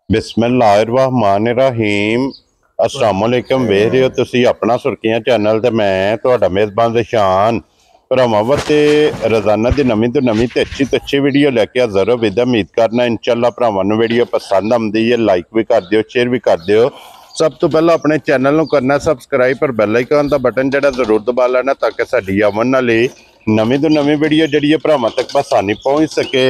बिस्मिल्लाहिर्रहमानिर्रहीम अस्सलाम वालेकुम। वेख रहे हो तुसी अपना सुर्खियां चैनल ते मैं तुहाडा मेज़बान रिशान भरावां वास्ते रोजाना की नवीं तो नवीं ते अच्छी वीडियो लैके हाज़र हो। विद उम्मीद करना इंशाअल्लाह भरावां नूं वीडियो पसंद आउंदी है। लाइक भी कर दिओ, शेयर भी कर दिओ। सब तो पहला अपने चैनल नूं करना सबसक्राइब पर बैल आइकन दा बटन जिहड़ा जरूर दबा लेना ताकि साडी आवन वाली नवीं तो नवीं वीडियो जिहड़ी है भरावां तक आसानी पहुँच सके।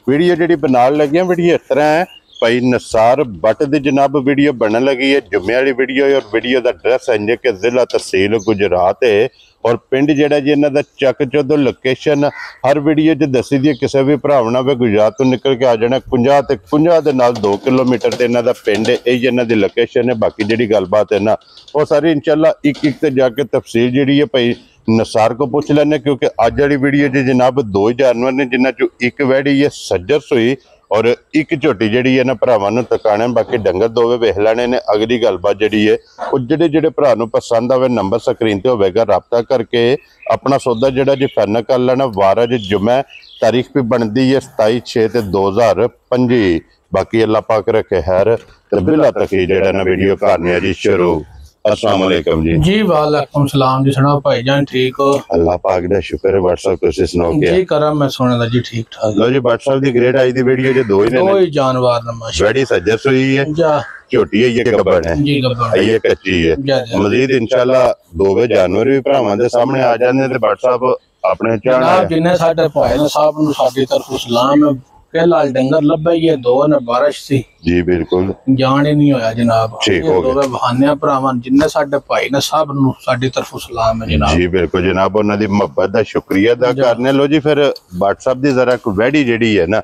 वीडियो जिहड़ी बनाउण लगे वीडियो इस तरह है भाई निसार बट दी जनाब वीडियो बनने लगी है। जुम्मे वाली वीडियो है और वीडियो का एड्रैस है कि जिला तहसील गुजरात है और पिंड जिहड़ा जी इन्हां दा चक चौधो लोकेशन हर वीडियो च दसी दी। किसी भी भरावना वे गुजरात तो निकल के आ जाना 50 दे नाल 2 किलोमीटर ते इन्हां दा पिंड है। यही इन्हां दी लोकेशन है। बाकी जिहड़ी गलबात है ना वो सारी इंशाअल्लाह एक ते जाके तफसील जिहड़ी है भाई निसार को पूछ लेने, क्योंकि अज वाली वीडियो जी जनाब 2 जानवर ने जिन्हां चों एक वैड़ी है सज्जर सूई और एक झोटी जी है ना भरावां नूं तकाने। बाकी डंगर दोवे वेख लेने ने। अगली गलबात जी है वो जिहड़े भरा नूं पसंद आवे नंबर स्क्रीन ते होवेगा, रबता करके अपना सौदा जिहड़ा जी फाइनल कर लेना। वार अज जुम्मे तारीख भी बनती है 27/6/2025। बाकी अल्लाह पाक रखे खैर ते बिला तकी जिहड़ा ना वीडियो करनी है जी शुरू। अस्सलाम वालेकुम जी। जी वालेकुम सलाम जी। सुनाओ भाईजान ठीक हो? अल्लाह पाक दा शुक्र है। व्हाट्सएप तुसीं सुनाओ क्या जी करम मैं सुने दा जी ठीक ठाक। लो जी WhatsApp the grade I the video जो दो ही ने जानवर ने माशा वैड़ी सज्जर सुई है, जा झोटी है, ये गब्बड़ है, जी गब्बड़ ये कच्ची है। जा जा मजीद इंशाल्लाह दोवे जानवर भी भरावां दे सामने आ जाने ते व्हाट्सएप अपने जनाब चैनल जिन्ने साडे भाई ने साहब नु साडी तरफ सलाम है। पहला डंगर लब्बे ये दो ने बारिश सी जी बिल्कुल जान ही नहीं होया जनाब। ठीक हो गया। दोवे बहाने भरावां जिन्ने साडे भाई ने साहब नु साडी तरफ सलाम है जनाब। जी बिल्कुल जनाब, उन्हां दी मोहब्बत दा शुक्रिया अदा करने। लो जी फिर व्हाट्सएप दी जरा कोई वैड़ी जेड़ी है ना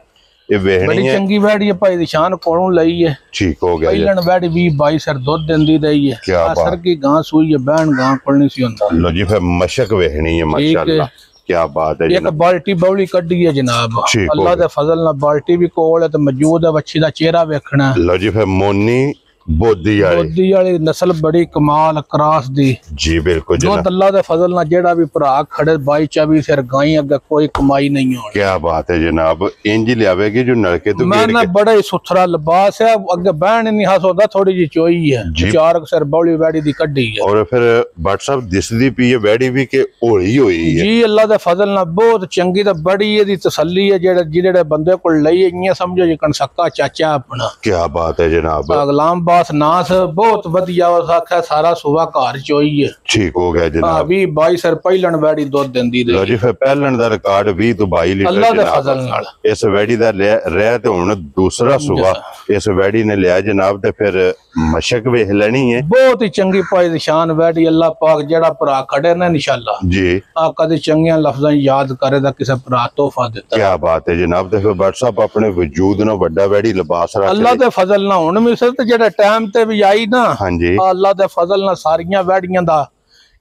ये वेखनी बड़ी है। चंगी वैड़ी है भाई निशान कोलों लई है। ठीक हो गया जी। पहलन वैड़ी 20-22 सर दूध देंदी रही है। क्या बात। सर की गां सूई है बहन गां कोलनी सी हुंदा। लो जी फिर मशक वेखनी है माशाल्लाह। क्या बात है एक जनाब। बाल्टी बौली कड्डी है जनाब। ठीक हो अल्लाह गया। दे फजल नाल बाल्टी भी कोल है ते मौजूद है। बच्ची दा चेहरा वेखना है। लो जी फिर मोनी बोदी वाली बोदी वाली नस्ल बड़ी कमाल क्रॉस दी। जी बिल्कुल जो जनाब। अल्लाह दे फजल नाल जेड़ा भी भरा खड़े 22-24 सिर गाई अगे कोई कमाई नहीं होनी। क्या बात है जनाब। इंज लियावेगी जो नलके तो मैं ना बड़ा ही सुथरा लिबास है। अगे बहन नहीं हास होता थोड़ी जी चोई है। जी। 4 सिर बौली वैड़ी दी कड्डी है। और फिर व्हाट्सएप दिसदी पी है वैड़ी भी के होली हुई है। जी अल्लाह दे फजल नाल बहुत चंगी ते बड़ी एदी तसल्ली है। जेड़े बंदे को लई इयां समझो जी कनसक्का चाचा अपना। क्या बात है जनाब। अगलाम बास नास बहुत वधिया आख्या सारा सुबह घर चोई है। ठीक हो गया जनाब। 20-22 सर पहलन वैड़ी दुध देंदी लो रही। जी फिर पहलन दा रिकॉर्ड 20 तो 22 लीटर अल्लाह दे जनाब। फजल नाल इस वैड़ी दा रह ते हुण दूसरा सुबह इस वैड़ी ने लिया जनाब ते फिर मशक वेख लेनी है। बहुत ही चंगी पाई निशान वैड़ी। अल्लाह पाक जेड़ा भरा खड़े ने इंशाअल्लाह जी आका दे चंगियां लफ्जां याद करे दा किसे भरा तोहफा देता। क्या बात है जनाब। ते फिर व्हाट्सएप अपने वजूद ना बड़ा वैड़ी लिबास रख अल्लाह दे फजल ना हुण मिसल ते जेड़ा टाइम ते भी आई ना हाँ जी। अल्लाह दे फजल ना सारियां वैड़ियां दा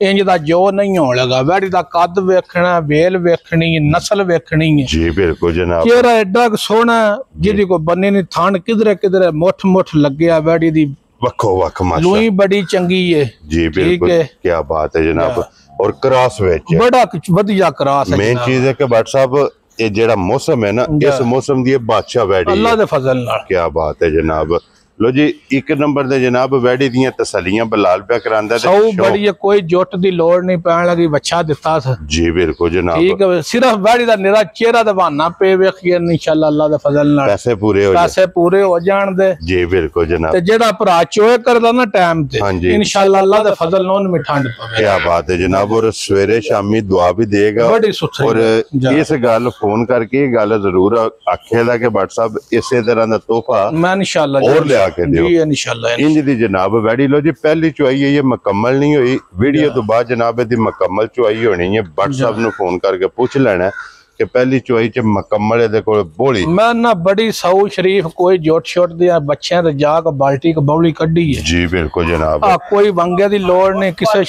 इंज दा जो नहीं होण लगा। वैड़ी दा कद वेखना, वेल वेखनी, नस्ल वेखनी है। जी बिल्कुल जनाब। चेहरा एडा सोहना जिहदी को बन्नी नहीं थान किधरे मुठ लग्या वैड़ी दी। वक्खो वक्ख माशा। लुई बड़ी चंगी है। जी ठीक बिल्कुल। है। क्या बात है जनाब। और क्रॉस विच बड़ा कुछ वधिया क्रॉस है मेन जनाब। चीज है कि व्हाट्सएप ये जेड़ा मौसम है ना इस मौसम दी बादशाह वैड़ी अल्लाह है। दे फजल नाल। क्या बात है जनाब। लो जी एक नंबर दे जनाब वैड़ी दियां तसल्लियां बलाल पे करांदा ते सौ बड़ी है कोई जुट दी लोड़ नहीं पैण लगी। बच्चा दिता था। जी बिल्कुल जनाब। ठीक है सिर्फ वैड़ी दा निरा चेहरा दा बहाना पे वेखिए इंशाअल्लाह अल्लाह दे फजल नाल पैसे पूरे हो जाए। पैसे पूरे हो जाण दे जी बिल्कुल जनाब। ते जेड़ा भरा चोए करदा ना टाइम ते हाँ जी। इंशाअल्लाह अल्लाह दे फजल नाल उन में ठंड पवे। क्या बात है जनाब। और सवेरे शामी दुआ भी देगा। बड़ी सुथरी और जा। इस गल फोन करके ये गल जरूर आखेगा कि व्हाट्सएप इसे तरह दा तोहफा मैं इंशाअल्लाह और लिया के दियो। जी इंशाअल्लाह। इंज दी जनाब वैड़ी। लो जी पहली चुआई है ये मुकम्मल नहीं हुई। वीडियो तो बाद जनाब दी मुकम्मल चुआई होनी है। व्हाट्सएप नु फोन करके पूछ लेना कि पहली चुआई च मुकम्मल दे कोल बोली। मैं ना बड़ी सऊ शरीफ कोई जोट शोट दिया बच्चों ते जाके बाल्टी को बौली कड्डी है। जी बिल्कुल जनाब। कोई वंगे दी लोड़ नहीं किसे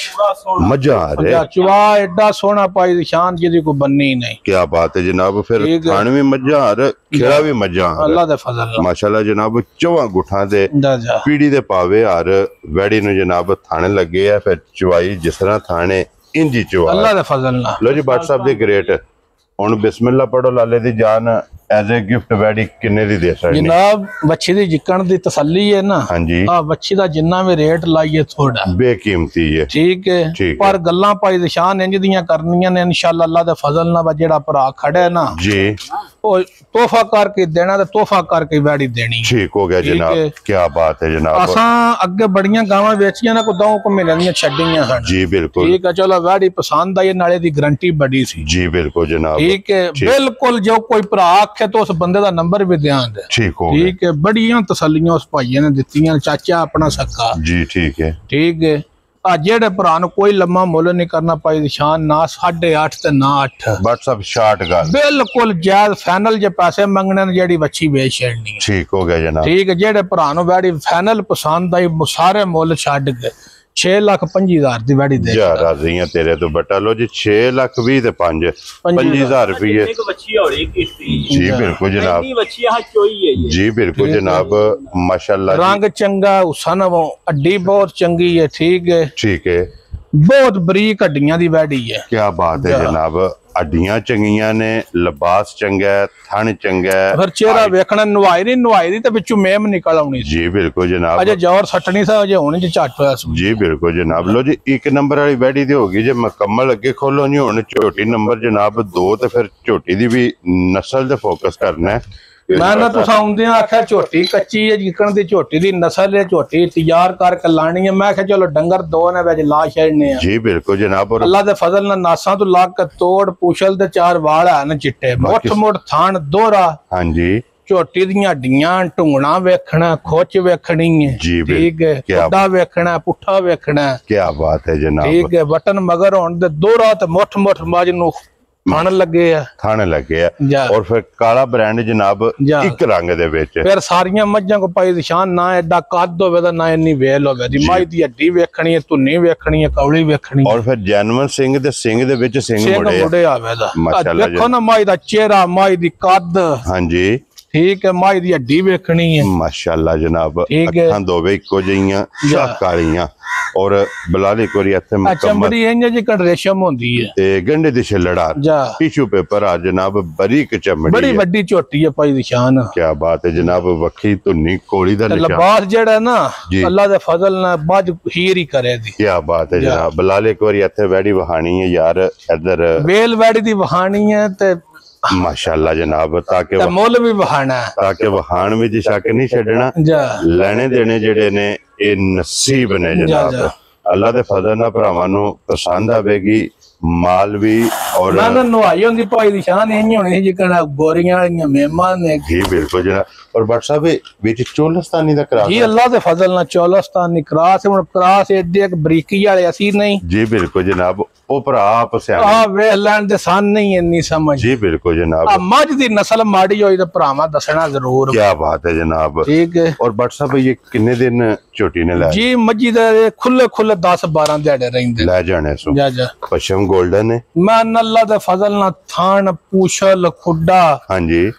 मजा आ रहा है। चुआ एडा सोना पाई निशान जिदी को बन्नी नहीं। क्या बात है जनाब। फिर ठीक है। खान भी मजा आ रहा खिला भी मजा आ अल्लाह रहा दे फजल नाल। माशाल्लाह जनाब। चौवा गुठा दे जा जा पीढ़ी दे पावे हर वैड़ी नु जनाब थाने लगे है। फिर चुआई जिस तरह थाने इंजी चुआ। अल्लाह दे फजल नाल। लो जी व्हाट्सएप दे ग्रेट हुन बिस्मिल्लाह पढ़ो लाले दी जान ਐਜ਼ ਅ ਗਿਫਟ ਵੈੜੀ ਕਿੰਨੇ ਦੀ ਦੇ ਸਕਦੇ ਜਨਾਬ ਵੱਛੀ ਦੀ ਜਿੱਕਣ ਦੀ ਤਸੱਲੀ ਹੈ ਨਾ ਹਾਂਜੀ ਆ ਵੱਛੀ ਦਾ ਜਿੰਨਾ ਵੀ ਰੇਟ ਲਾਈਏ ਥੋੜਾ ਬੇਕੀਮਤੀ ਹੈ ਠੀਕ ਹੈ ਠੀਕ ਪਰ ਗੱਲਾਂ ਭਾਈ ਨਿਸ਼ਾਨ ਇੰਜ ਦੀਆਂ ਕਰਨੀਆਂ ਨੇ ਇਨਸ਼ਾਅੱਲਾ ਅੱਲਾ ਦੇ ਫਜ਼ਲ ਨਾਲ ਜਿਹੜਾ ਭਰਾ ਖੜਾ ਹੈ ਨਾ ਜੀ ਉਹ ਤੋਹਫਾ ਕਰਕੇ ਦੇਣਾ ਤੇ ਤੋਹਫਾ ਕਰਕੇ ਵੈੜੀ ਦੇਣੀ ਠੀਕ ਹੋ ਗਿਆ ਜਨਾਬ ਕੀ ਬਾਤ ਹੈ ਜਨਾਬ ਅਸਾਂ ਅੱਗੇ ਬੜੀਆਂ ਗਾਵਾਂ ਵੇਚੀਆਂ ਨਾ ਕੋ 2 ਮਹੀਨੇ ਦੀਆਂ ਛੱਡੀਆਂ ਹਨ ਜੀ ਬਿਲਕੁਲ ਠੀਕ ਹੈ ਚਲੋ ਵੈੜੀ ਪਸੰਦ ਆਈ ਨਾਲੇ ਦੀ ਗਰੰਟੀ ਬੜੀ ਸੀ ਜੀ ਬਿਲਕੁਲ ਜਨਾਬ ठीक है बिल्कुल जो कोई भरा आखे तो उस बंदे का नंबर भी ध्यान दे ठीक हो गया ठीक है बड़ियां तसल्लियां उस भाई ने दित्तियां चाचा अपना सक्का जी ठीक है आ जेड़े भरा नु कोई लम्मा मुल नहीं करना पाई निशान ना 8.5 ते ना 8 व्हाट्सएप शार्ट गल बिल्कुल जायज फाइनल जे पैसे मंगने ने जेड़ी वच्छी बेच छड़नी है ठीक हो गया जनाब ठीक है जेड़े भरा नु वैड़ी फाइनल पसंद आई सारे मुल छड़ के 6,25,000 ਦੀ ਵੈੜੀ ਦੇ ਯਾਰ ਰਾਜ਼ੀਆਂ ਤੇਰੇ ਤੋਂ ਬਟਾ ਲੋ ਜੀ 6,20,000 ਤੇ 5,000 ਰੁਪਏ एक बच्ची और एक किस्ती ਜੀ ਬਿਲकुल ਜਨਾਬ इतनी बच्ची यहाँ चोई है ये ਜੀ ਬਿਲकुल ਜਨਾਬ ਮਾਸ਼ਾਅੱਲਾ ਜੀ ਰੰਗ ਚੰਗਾ ਹੁਸਨ ਅੱਡੀ ਬਹੁਤ ਚੰਗੀ ਹੈ ਠੀਕ ਹੈ ਠੀਕ ਹੈ ਬਹੁਤ ਬਰੀਕ ਹੱਡੀਆਂ ਦੀ ਵੈੜੀ ਹੈ ਕੀ ਬਾਤ ਹੈ ਜਨਾਬ ਅੱਡੀਆਂ ਚੰਗੀਆਂ ਨੇ ਲਿਬਾਸ ਚੰਗਾ ਹੈ ਥਣ ਚੰਗਾ ਹੈ ਫਿਰ ਚਿਹਰਾ ਵੇਖਣਾ ਨਵਾਈ ਦੀ ਤੇ ਵਿੱਚੋਂ ਮੇਮ ਨਿਕਲ ਆਉਣੀ ਸੀ ਜੀ ਬਿਲकुल ਜਨਾਬ ਅਜੇ ਜ਼ੋਰ ਸੱਟਣੀ ਸੀ ਅਜੇ ਹੁਣ ਚ ਝੱਟ ਹੋਇਆ ਸੀ ਜੀ ਬਿਲकुल ਜਨਾਬ ਲੋ ਜੀ 1 ਨੰਬਰ ਵਾਲੀ ਬੈੜੀ ਦੀ ਹੋਗੀ ਜੇ ਮੁਕੰਮਲ ਅੱਗੇ ਖੋਲੋ ਨਹੀਂ ਹੁਣ ਝੋਟੀ ਨੰਬਰ ਜਨਾਬ 2 ਤੇ ਫਿਰ ਝੋਟੀ ਦੀ ਵੀ ਨਸਲ ਤੇ ਫੋਕਸ ਕਰਨਾ ਹੈ ਮੈਂ ਨਾ ਤੁਸੀਂ ਆਉਂਦਿਆਂ ਆਖਿਆ ਝੋਟੀ ਕੱਚੀ ਹੈ ਜਿੱਕਣ ਦੀ ਝੋਟੀ ਦੀ ਨਸਲ ਹੈ ਝੋਟੀ ਤਿਆਰ ਕਰਕੇ ਲਾਣੀ ਹੈ ਮੈਂ ਕਿਹਾ ਚਲੋ ਡੰਗਰ 2 ਨੇ ਵਿੱਚ ਲਾ ਛੱਡਨੇ ਆ ਜੀ ਬਿਲकुल ਜਨਾਬ ਔਰ ਅੱਲਾ ਦੇ ਫਜ਼ਲ ਨਾਲ ਨਾਸਾਂ ਤੋਂ ਲੱਗ ਕੇ ਤੋੜ ਪੁਛਲ ਤੇ 4 ਵਾਲ ਹਨ ਚਿੱਟੇ ਮੁੱਠ ਥਾਣ ਦੋਹਰਾ ਹਾਂਜੀ ਝੋਟੀ ਦੀਆਂ ਹੱਡੀਆਂ ਢੂਣਾ ਵੇਖਣਾ ਖੋਚ ਵੇਖਣੀ ਹੈ ਜੀ ਠੀਕ ਹੈ ਪੁੱਠਾ ਵੇਖਣਾ ਪੁੱਠਾ ਵੇਖਣਾ ਕੀ ਬਾਤ ਹੈ ਜਨਾਬ ਠੀਕ ਹੈ ਬਟਨ ਮਗਰ ਹੋਣ ਦੇ ਦੋਹਰਾ ਤੇ ਮੁੱਠ ਮੱਝ ਨੂੰ ਖਾਣ ਲੱਗੇ ਆ ਖਾਣੇ ਲੱਗੇ ਆ ਜਾ। ਔਰ ਫਿਰ ਕਾਲਾ ਬ੍ਰਾਂਡ ਜਨਾਬ ਜਾ। ਇੱਕ ਰੰਗ ਦੇ ਵਿੱਚ ਫਿਰ ਸਾਰੀਆਂ ਮੱਝਾਂ ਕੋ ਪਾਈ ਨਿਸ਼ਾਨ ਨਾ ਐਡਾ ਕੱਦ ਹੋਵੇ ਤਾਂ ਨਾ ਇੰਨੀ ਵੇਲ ਹੋਵੇ ਦੀ ਮੱਝ ਦੀ ਹੱਡੀ ਵੇਖਣੀ ਹੈ ਧੁੰਨੀ ਵੇਖਣੀ ਹੈ ਕੌਲੀ ਵੇਖਣੀ ਔਰ ਫਿਰ ਜੈਨੂਅਨ ਸਿੰਘ ਦੇ ਸਿੰਘ ਦੇ ਵਿੱਚ ਸਿੰਘ ਮੁੜੇ ਮੁੰਡੇ ਆਵੇ ਦਾ ਮਾਸ਼ਾਅੱਲਾ ਦੇਖੋ ਨਾ ਮੱਝ ਦਾ ਚਿਹਰਾ ਮੱਝ ਦੀ ਕੱਦ ਹਾਂਜੀ ਠੀਕ ਹੈ ਮੱਝ ਦੀ ਹੱਡੀ ਵੇਖਣੀ ਹੈ ਮਾਸ਼ਾਅੱਲਾ ਜਨਾਬ ਠੀਕ ਹੈ। ਅੱਖਾਂ ਦੋਵੇਂ ਇੱਕੋ ਜਿਹੀਆਂ ਸ਼ਾਹ ਕਾਲੀਆਂ ਔਰ ਬਲਾਲੀ ਕੋਰੀ ਇੱਥੇ ਮੁਕੰਮਲ ਚਮੜੀ ਇੰਜ ਜੀ ਰੇਸ਼ਮ ਹੁੰਦੀ ਹੈ ਤੇ ਗੰਢੇ ਦੀ ਛਿਲੜਾ ਜਾ ਟਿਸ਼ੂ ਪੇਪਰ ਆ ਜਨਾਬ ਬਰੀਕ ਚਮੜੀ ਬੜੀ ਵੱਡੀ ਝੋਟੀ ਹੈ ਭਾਈ ਨਿਸ਼ਾਨ ਕੀ ਬਾਤ ਹੈ ਜਨਾਬ ਵੱਖੀ ਧੁੰਨੀ ਕੋਲੀ ਦਾ ਨਿਸ਼ਾਨ ਲਿਬਾਸ ਜਿਹੜਾ ਨਾ ਜੀ। ਅੱਲਾ ਦੇ ਫਜ਼ਲ ਨਾਲ ਮੱਝ ਹੀਰ ਹੀ ਕਰੇ ਦੀ ਕੀ ਬਾਤ ਹੈ ਜਨਾਬ ਬਲਾਲੀ ਕੋਰੀ ਇੱਥੇ ਵੈੜੀ ਵਹਾਣੀ ਹੈ ਯਾਰ ਇੱਧਰ ਵੇਲ ਵੈੜੀ ਦੀ ਵਹਾਣੀ ਹੈ ਤੇ ਮਾਸ਼ਾਅੱਲਾ ਜਨਾਬ ਤੇ ਮੁੱਲ ਵੀ ਵਹਾਣਾ ਤਾਂ ਕਿ ਵਹਾਣ ਵਿੱਚ ਸ਼ੱਕ ਨਹੀਂ ਛੱਡਣਾ ਜਾ ਲੈਣੇ ਦੇਣੇ ਜਿਹੜੇ ਨੇ ਇਹ ਨਸੀਬ ਨੇ ਜਨਾਬ ਜਾ। ਅੱਲਾ ਦੇ ਫਜ਼ਲ ਨਾਲ ਭਰਾਵਾਂ ਨੂੰ ਪਸੰਦ ਆਵੇਗੀ ਮਾਲ ਵੀ ਔਰ ਨਾ ਨਵਾਈ ਹੁੰਦੀ ਭਾਈ ਦੀ ਸ਼ਾਨ ਇਹ ਨਹੀਂ ਹੋਣੀ ਜਿਕਣਾ ਗੋਰੀਆਂ ਵਾਲੀਆਂ ਮਹਿਮਾਨ ਨੇ ਜੀ ਬਿਲकुल ਜਨਾਬ ਔਰ WhatsApp ਵਿੱਚ ਚੋਲਸਤਾਨੀ ਦਾ ਕਰਾ ਜੀ ਅੱਲਾ ਦੇ ਫਜ਼ਲ ਨਾਲ ਚੌਲਸਤਾਨ ਨੀ ਕਰਾਸ ਹੁਣ ਕਰਾਸ ਏਡੇ ਇੱਕ ਬਰੀਕੀ ਵਾਲੇ ਅਸੀਂ ਨਹੀਂ ਜੀ ਬਿਲकुल ਜਨਾਬ ਉਹ ਭਰਾ ਆਪ ਸਿਆਣੇ ਆ ਵੇਖ ਲੈਣ ਦੇ ਸਾਨ ਨਹੀਂ ਇੰਨੀ ਸਮਝ ਜੀ ਬਿਲकुल ਜਨਾਬ ਆ ਮੱਝ ਦੀ ਨਸਲ ਮਾੜੀ ਹੋਈ ਤਾਂ ਭਰਾਵਾਂ ਦੱਸਣਾ ਜ਼ਰੂਰ ਕੀ ਬਾਤ ਹੈ ਜਨਾਬ ਠੀਕ ਹੈ ਔਰ WhatsApp ਇਹ ਕਿੰਨੇ ਦਿਨ ਝੋਟੀ ਨੇ ਲੈ ਜੀ ਮੱਝੀ ਦੇ ਖੁੱਲੇ 10 12 ਦਿਹਾੜੇ ਰਹਿੰਦੇ ਲੈ ਜਾਣੇ ਸੋ ਜਾ ਜਾ ਪਸ਼ਮ 골ਡਨ ਹੈ ਮੈਂ ਅੱਲਾ ਦੇ ਫਜ਼ਲ ਨਾਲ ਥਾਣ ਪੂਛਲ ਖੁੱਡਾ ਹਾਂਜੀ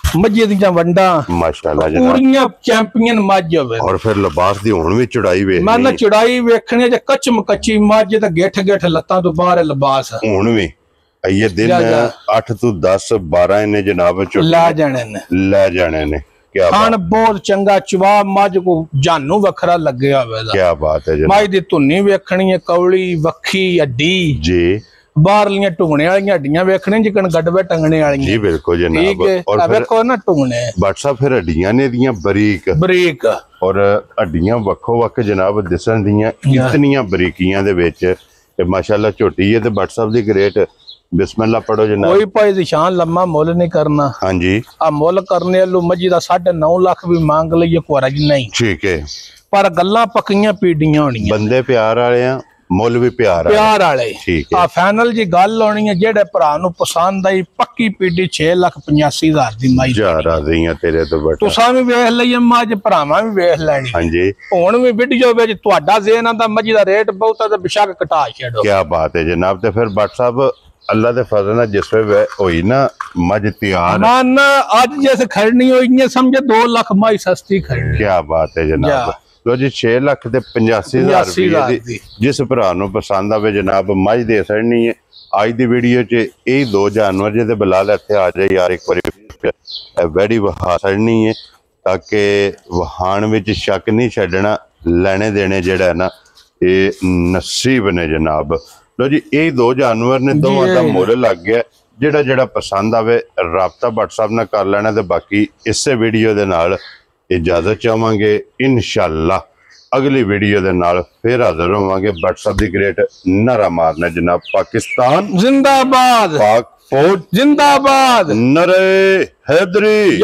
ਮੱਝੀ ਦੀਆਂ ਵੰਡਾਂ ਮਾਸ਼ਾਅੱਲਾ ਜਨਾਬ ਪੂਰੀਆਂ ਚੈਂਪੀਅਨ ਮੱਝ ਹੋਵੇ ਔਰ ਫਿਰ ਲਿਬਾਸ ਦੀ ਹੁਣ ਵੀ ਚੜਾਈ ਵੇਖ ਮੈਂ ਨਾ ਚੜਾਈ ਵੇਖਣੀ ਜੇ ਕੱਚਮ ਕੱਚੀ ਮੱਝ ਤੇ ਗਿੱਠ ਲੱਤਾਂ ਤੋਂ ਬਾਹਰ ਲਿਬਾਸ ਹੁਣ ਵੀ ਇਹ ਦਿਨ ਜਾ, ਜਾ। 8 ਤੋਂ 10 12 ਇਹਨੇ ਜਨਾਬ ਝੋਟੀ ਲੈ ਜਾਣੇ ਨੇ ਲੈ ਜਾਣੇ ਨੇ ਕੀ ਖਾਣ ਬਹੁਤ ਚੰਗਾ ਚਵਾ ਮੱਝ ਕੋ ਜਾਨੂ ਵੱਖਰਾ ਲੱਗਿਆ ਹੋਵੇ ਦਾ ਕੀ ਬਾਤ ਹੈ ਜਨਾਬ ਮੱਝ ਦੀ ਧੁੰਨੀ ਵੇਖਣੀ ਹੈ ਕੌਲੀ ਵੱਖੀ ਅੱਡੀ ਜੀ ਬਾਹਰਲੀਆਂ ਢੁੰਗਣੇ ਵਾਲੀਆਂ ਹੱਡੀਆਂ ਵੇਖਣੀਆਂ ਜਿਕਣ ਗੱਡਵੇ ਟੰਗਣੇ ਜੀ ਵਾਲੀਆਂ ਬਿਲकुल ਜਨਾਬ ਠੀਕ ਹੈ ਔਰ ਆ ਫਿਰ ਵੇਖੋ ਨਾ ਢੁੰਗਣੇ WhatsApp ਫਿਰ ਹੱਡੀਆਂ ਨੇ ਦੀਆਂ ਬਰੀਕ ਬਰੀਕ ਔਰ ਹੱਡੀਆਂ ਵੱਖੋ ਵੱਖ ਜਨਾਬ ਦਿਸਣ ਦੀਆਂ ਇਤਨੀਆਂ ਬਰੀਕੀਆਂ ਦੇ ਵਿੱਚ ਤੇ ਮਾਸ਼ਾਅੱਲਾ ਝੋਟੀ ਹੈ ਤੇ WhatsApp ਦੀ ਗ੍ਰੇਟ ਬਿਸਮਿਲ੍ਲਾ ਪੜੋ ਜਨਾਬ ਕੋਈ ਭਾਈ ਦੀ ਸ਼ਾਨ ਲੰਮਾ ਮੁੱਲ ਨਹੀਂ ਕਰਨਾ ਹਾਂਜੀ ਆ ਮੁੱਲ ਕਰਨੇ ਵਾਲੂ ਮੱਝੀ ਦਾ 9.5 ਲੱਖ ਵੀ ਮੰਗ ਲਈਏ ਕੋਰਾ ਜੀ ਨਹੀਂ ਠੀਕ ਹੈ ਪਰ ਗੱਲਾਂ ਪੱਕੀਆਂ ਪੀੜੀਆਂ ਹੋਣੀਆਂ ਬੰਦੇ ਪਿਆਰ ਵਾਲੇ ਆ ਮੁੱਲ ਵੀ ਪਿਆਰ ਆ ਪਿਆਰ ਵਾਲੇ ਠੀਕ ਹੈ ਆ ਫਾਈਨਲ ਜੀ ਗੱਲ ਹੋਣੀ ਹੈ ਜਿਹੜੇ ਭਰਾ ਨੂੰ ਪਸੰਦ ਆਈ ਪੱਕੀ ਪੀੜੀ 6,85,000 ਦੀ ਮਾਈ ਜਾ ਰਹੀਆਂ ਤੇਰੇ ਤੋਂ ਬਟਾ ਤੁਸਾਂ ਵੀ ਵੇਖ ਲਈਏ ਮੱਝ ਭਰਾਵਾਂ ਵੀ ਵੇਖ ਲੈਣੀ ਹਾਂਜੀ ਹੁਣ ਵੀ ਵੀਡੀਓ ਵਿੱਚ ਤੁਹਾਡਾ ਜ਼ੇਨ ਆਂਦਾ ਮੱਝ ਦਾ ਰੇਟ ਬਹੁਤਾ ਤੇ ਬਿਸ਼ੱਕ ਘਟਾ ਛੱਡੋ ਕੀ ਬਾਤ ਹੈ ਜਨਾਬ ਤੇ ਫਿਰ WhatsApp ਅੱਲਾ ਦੇ ਫਜ਼ਲ ਨਾਲ ਜਿਸ ਵੇ ਹੋਈ ਨਾ ਮੱਝ ਤਿਆਰ ਮਨ ਅੱਜ ਜਿਸ ਖੜਨੀ ਹੋਈ ਹੈ ਸਮਝੇ 2 ਲੱਖ ਮਾਈ ਸਸਤੀ ਖੜਨੀ ਕੀ ਬਾਤ ਹੈ ਜਨਾਬ ਲੋ ਜੀ 6 ਲੱਖ ਤੇ 85,000 ਰੁਪਏ ਦੀ ਜਿਸ ਭਰਾ ਨੂੰ ਪਸੰਦ ਆਵੇ ਜਨਾਬ ਮੱਝ ਦੇ ਸੜਨੀ ਹੈ ਅੱਜ ਦੀ ਵੀਡੀਓ 'ਚ ਇਹ ਦੋ ਜਾਨਵਰ ਜਿਹਦੇ ਬਲਾਲ ਇੱਥੇ ਆ ਜਾਏ ਯਾਰ ਇੱਕ ਵਾਰੀ ਵੈੜੀ ਵਹਾ ਛੱਡਣੀ ਹੈ ਤਾਂ ਕਿ ਵਹਾਣ ਵਿੱਚ ਸ਼ੱਕ ਨਹੀਂ ਛੱਡਣਾ। ਲੈਣੇ ਦੇਣੇ ਜਿਹੜਾ ਹੈ ਨਾ ਇਹ ਨਸੀਬ ਨੇ ਜਨਾਬ। ਲੋ ਜੀ ਇਹ ਦੋ ਜਾਨਵਰ ਨੇ, ਦੋਵਾਂ ਦਾ ਮੁੱਲ ਲੱਗ ਗਿਆ। ਜਿਹੜਾ ਜਿਹੜਾ ਪਸੰਦ ਆਵੇ ਰਾਬਤਾ WhatsApp ਨਾਲ ਕਰ ਲੈਣਾ। ਤੇ ਬਾਕੀ ਇਸੇ ਵੀਡੀਓ ਦੇ ਨਾਲ ਇਜਾਜ਼ਤ ਚਾਹਾਂਗੇ। ਇਨਸ਼ਾਅੱਲਾ ਅਗਲੀ ਵੀਡੀਓ ਦੇ ਨਾਲ ਫਿਰ ਹਾਜ਼ਰ ਹੋਵਾਂਗੇ। WhatsApp ਦੀ ਗ੍ਰੇਟ ਨਾਰਾ ਮਾਰਨਾ ਜਨਾਬ। ਪਾਕਿस्तान जिंदाबाद, पाक फौज जिंदाबाद, नरे हैदरी।